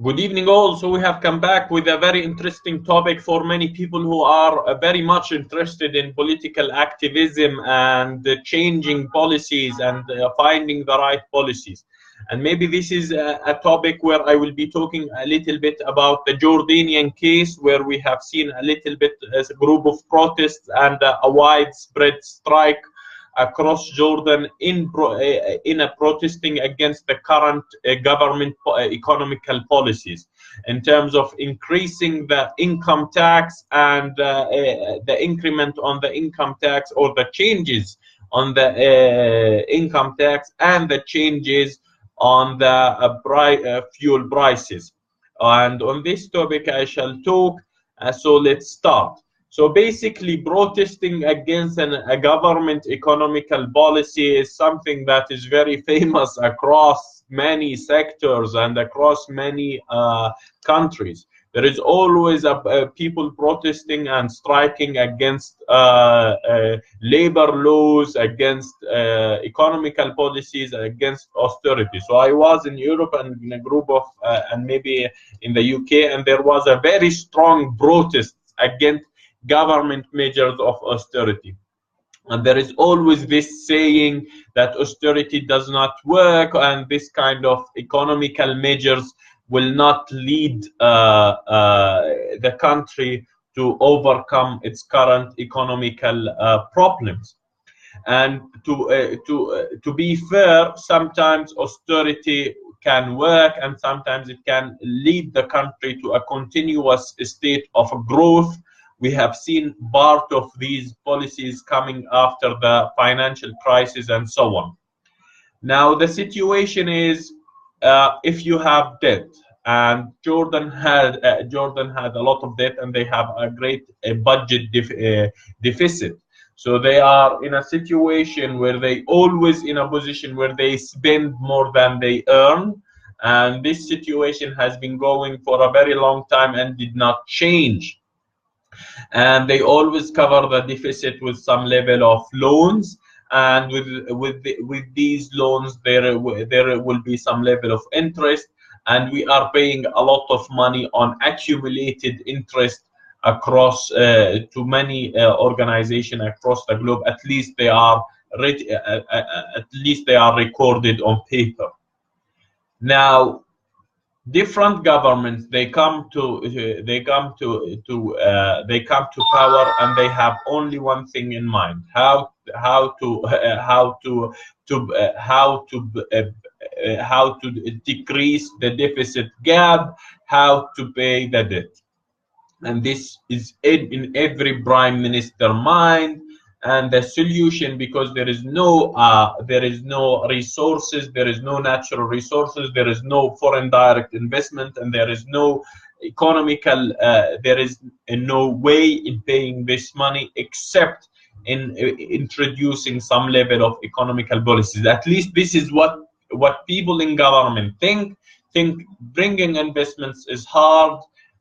Good evening all. So we have come back with a very interesting topic for many people who are very much interested in political activism and changing policies and finding the right policies. And maybe this is a topic where I will be talking a little bit about the Jordanian case, where we have seen a little bit as a group of protests and a widespread strike across Jordan in a protesting against the current government economical policies in terms of increasing the income tax and the increment on the income tax, or the changes on the income tax and the changes on the fuel prices. And on this topic I shall talk. So let's start. So basically, protesting against a government economical policy is something that is very famous across many sectors and across many countries. There is always people protesting and striking against labor laws, against economical policies, against austerity. So I was in Europe and in a group of, and maybe in the UK, and there was a very strong protest against government measures of austerity. And there is always this saying that austerity does not work, and this kind of economical measures will not lead the country to overcome its current economical problems. And to be fair, sometimes austerity can work, and sometimes it can lead the country to a continuous state of growth. We have seen part of these policies coming after the financial crisis and so on. Now, the situation is if you have debt, and Jordan had a lot of debt, and they have a great budget deficit. So they are in a situation where they always in a position where they spend more than they earn. And this situation has been going for a very long time and did not change. And they always cover the deficit with some level of loans, and with these loans there will be some level of interest, and we are paying a lot of money on accumulated interest across to many organizations across the globe. At least they are recorded on paper. Now, different governments, they come to power, and they have only one thing in mind: how to decrease the deficit gap, how to pay the debt. And this is in every prime minister mind. And the solution, because there is no resources, there is no natural resources, there is no foreign direct investment, and there is no economical, there is no way in paying this money except in introducing some level of economical policies. At least this is what people in government think bringing investments is hard.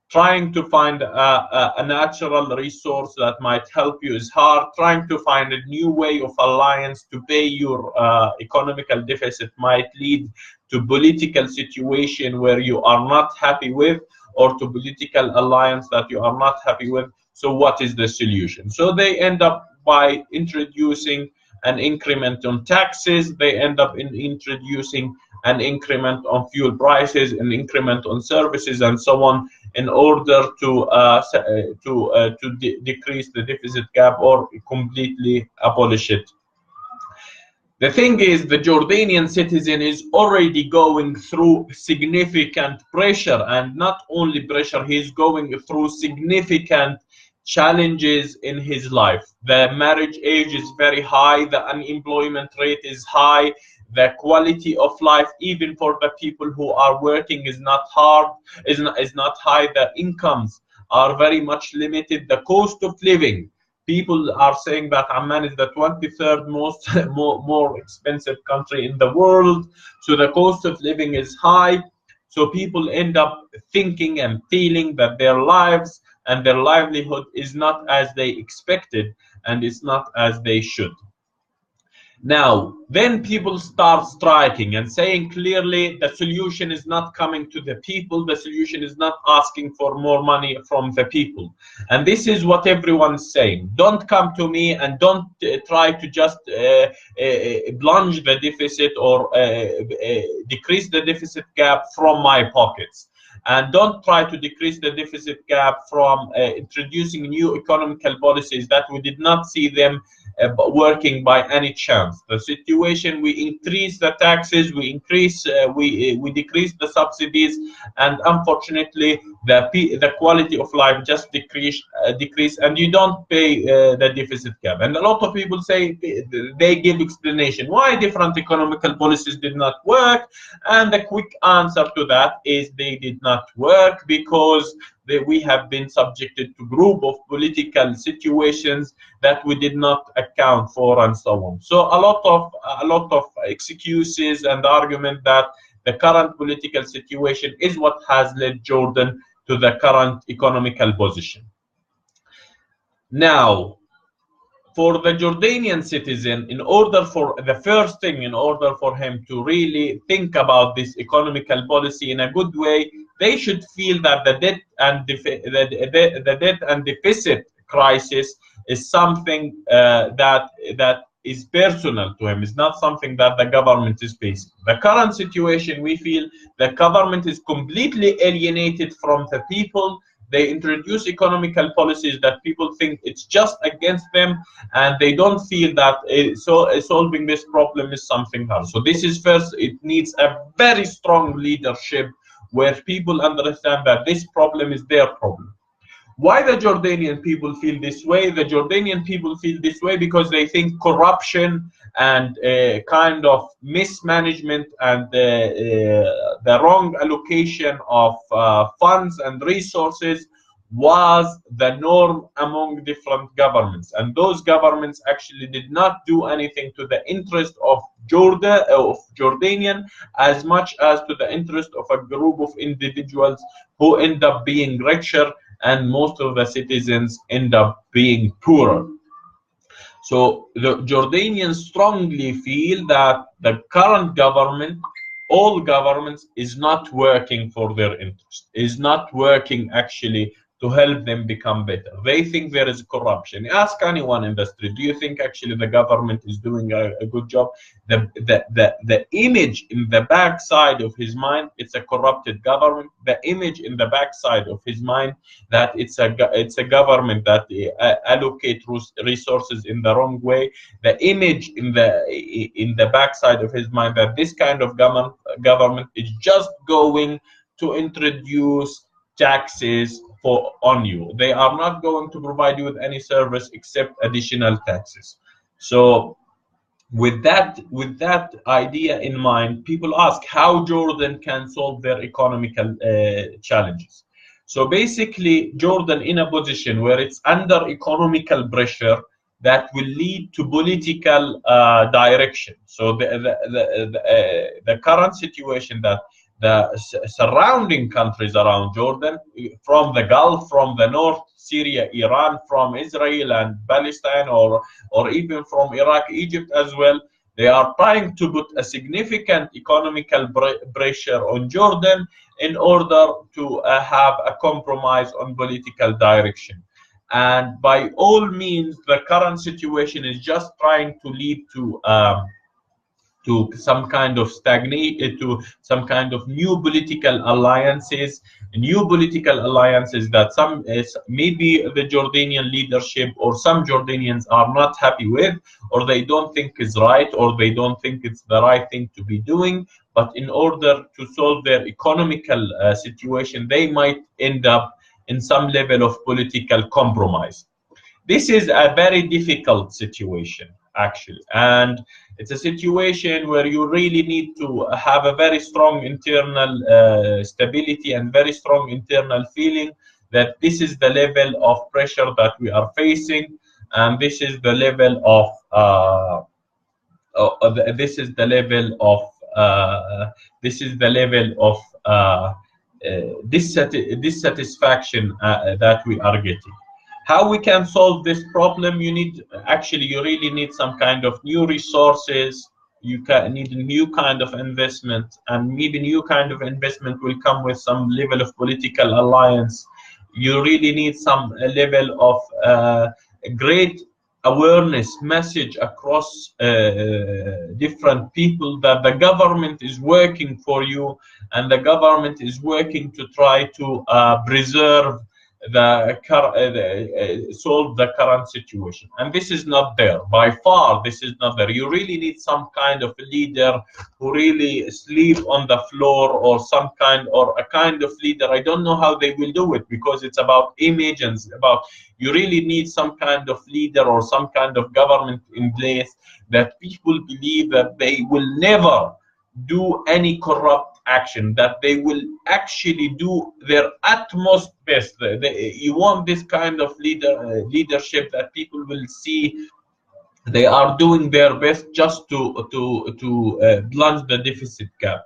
Trying to find a natural resource that might help you is hard. Trying to find a new way of alliance to pay your economical deficit might lead to political situation where you are not happy with, or to political alliance that you are not happy with. So what is the solution? So they end up by introducing an increment on taxes. They end up in introducing an increment on fuel prices, an increment on services, and so on, in order to decrease the deficit gap or completely abolish it. The thing is, the Jordanian citizen is already going through significant pressure, and not only pressure, he's going through significant challenges in his life. The marriage age is very high, the unemployment rate is high, the quality of life, even for the people who are working, is not high. The incomes are very much limited. The cost of living, people are saying that Amman is the 23rd more expensive country in the world. So the cost of living is high. So people end up thinking and feeling that their lives and their livelihood is not as they expected, and it's not as they should. Now, then people start striking and saying clearly the solution is not coming to the people, the solution is not asking for more money from the people. And this is what everyone's saying. Don't come to me and don't try to just plunge the deficit or decrease the deficit gap from my pockets. And don't try to decrease the deficit gap from introducing new economical policies that we did not see them working by any chance. The situation, we increase the taxes, we decrease the subsidies, and unfortunately the quality of life just decrease, and you don't pay the deficit gap. And a lot of people say, they give explanation why different economical policies did not work, and the quick answer to that is they did not work because we have been subjected to group of political situations that we did not account for, and so on. So a lot of excuses and argument that the current political situation is what has led Jordan to the current economical position. Now, for the Jordanian citizen, in order for him to really think about this economical policy in a good way, they should feel that the debt and deficit crisis is something that is personal to him. It's not something that the government is facing. The current situation, we feel the government is completely alienated from the people. They introduce economical policies that people think it's just against them, and they don't feel that solving this problem is something hard. So this is first, it needs a very strong leadership where people understand that this problem is their problem. Why the Jordanian people feel this way? The Jordanian people feel this way because they think corruption and kind of mismanagement and the wrong allocation of funds and resources was the norm among different governments. And those governments actually did not do anything to the interest of Jordanian as much as to the interest of a group of individuals who end up being richer, and most of the citizens end up being poorer. So the Jordanians strongly feel that the current government, all governments, is not working for their interest, is not working actually to help them become better. They think there is corruption. Ask anyone in the street, do you think actually the government is doing a good job? The image in the backside of his mind, it's a corrupted government. The image in the backside of his mind that it's a government that allocate resources in the wrong way. The image in the backside of his mind that this kind of government is just going to introduce taxes on you. They are not going to provide you with any service except additional taxes. So with that idea in mind, people ask how Jordan can solve their economical challenges. So basically, Jordan in a position where it's under economical pressure that will lead to political direction. So the current situation that the surrounding countries around Jordan, from the Gulf, from the North, Syria, Iran, from Israel and Palestine, or even from Iraq, Egypt as well, they are trying to put a significant economical pressure on Jordan in order to have a compromise on political direction. And by all means, the current situation is just trying to lead to some kind of to some kind of new political alliances that maybe the Jordanian leadership or some Jordanians are not happy with, or they don't think is right, or they don't think it's the right thing to be doing. But in order to solve their economical situation, they might end up in some level of political compromise. This is a very difficult situation, actually, and it's a situation where you really need to have a very strong internal stability and very strong internal feeling that this is the level of pressure that we are facing, and this is the level of dissatisfaction that we are getting. How we can solve this problem? You need, actually, you really need some kind of new resources. You can need a new kind of investment, and maybe new kind of investment will come with some level of political alliance. You really need some level of great awareness message across different people that the government is working for you, and the government is working to try to preserve solve the current situation. And this is not there. By far, this is not there. You really need some kind of leader who really sleep on the floor, or some kind, or a kind of leader. I don't know how they will do it, because it's about image, and about, you really need some kind of leader or some kind of government in place that people believe that they will never do any corrupt action, that they will actually do their utmost best. You want this kind of leadership that people will see they are doing their best just to plunge the deficit gap.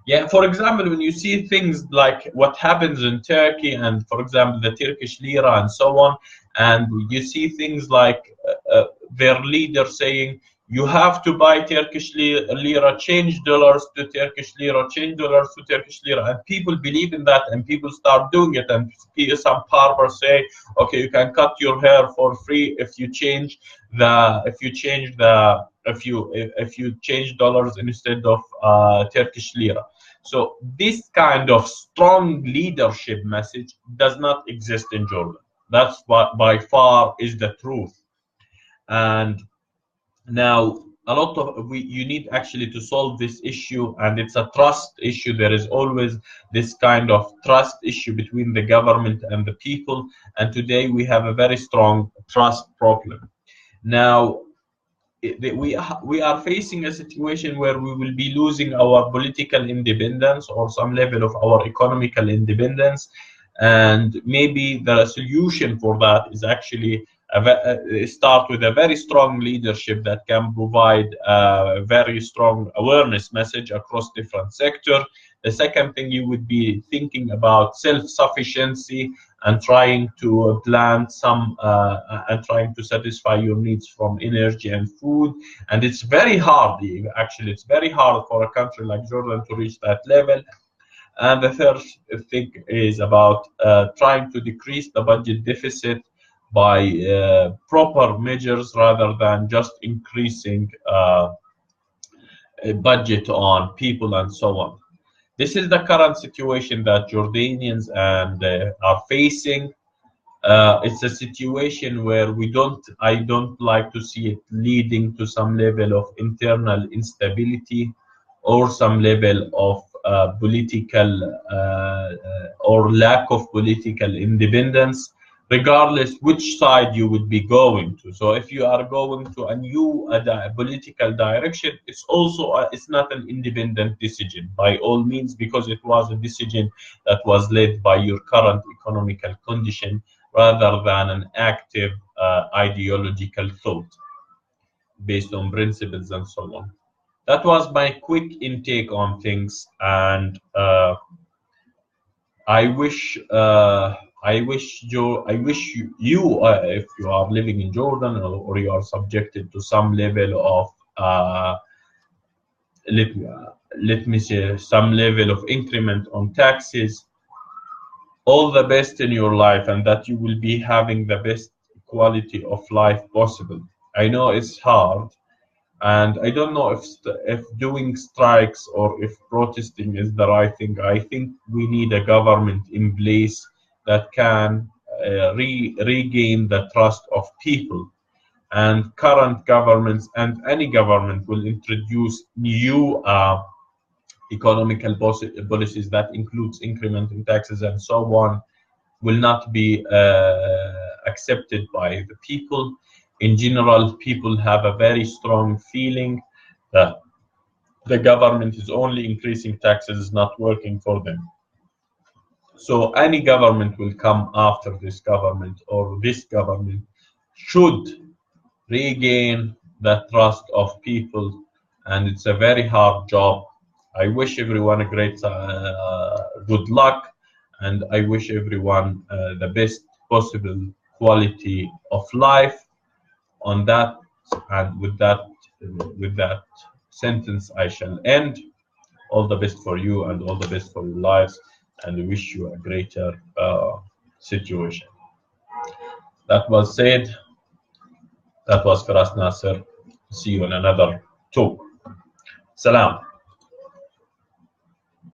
Yeah, for example, when you see things like what happens in Turkey, and for example the Turkish lira and so on, and you see things like their leader saying, you have to buy Turkish lira, change dollars to Turkish lira, change dollars to Turkish lira, and people believe in that, and people start doing it. And some barbers say, okay, you can cut your hair for free if you change if you change dollars instead of Turkish lira. So this kind of strong leadership message does not exist in Jordan. That's what by far is the truth. And now, a lot of you need actually to solve this issue, and it's a trust issue. There is always this kind of trust issue between the government and the people, and today we have a very strong trust problem. Now, we are facing a situation where we will be losing our political independence, or some level of our economical independence, and maybe the solution for that is actually start with a very strong leadership that can provide a very strong awareness message across different sectors. The second thing, you would be thinking about self-sufficiency, and trying to plant some and trying to satisfy your needs from energy and food. And it's very hard, actually it's very hard for a country like Jordan to reach that level. And the third thing is about trying to decrease the budget deficit by proper measures, rather than just increasing a budget on people and so on. This is the current situation that Jordanians are facing. It's a situation where I don't like to see it leading to some level of internal instability, or some level of political or lack of political independence, regardless which side you would be going to. So if you are going to a new political direction, it's also it's not an independent decision by all means, because it was a decision that was led by your current economical condition, rather than an active ideological thought based on principles and so on. That was my quick intake on things, and I wish you, if you are living in Jordan, or you are subjected to some level of let me say some level of increment on taxes, all the best in your life, and that you will be having the best quality of life possible. I know it's hard, and I don't know if doing strikes or if protesting is the right thing. I think we need a government in place that can regain the trust of people. And current governments, and any government, will introduce new economical policies that includes incrementing taxes and so on, will not be accepted by the people. In general, people have a very strong feeling that the government is only increasing taxes, is not working for them. So any government will come after this government, or this government should regain the trust of people, and it's a very hard job. I wish everyone a great good luck, and I wish everyone the best possible quality of life. On that, and with that sentence, I shall end. All the best for you and all the best for your lives, and we wish you a greater situation. That was said. That was Feras Nasser. See you in another talk. Salam.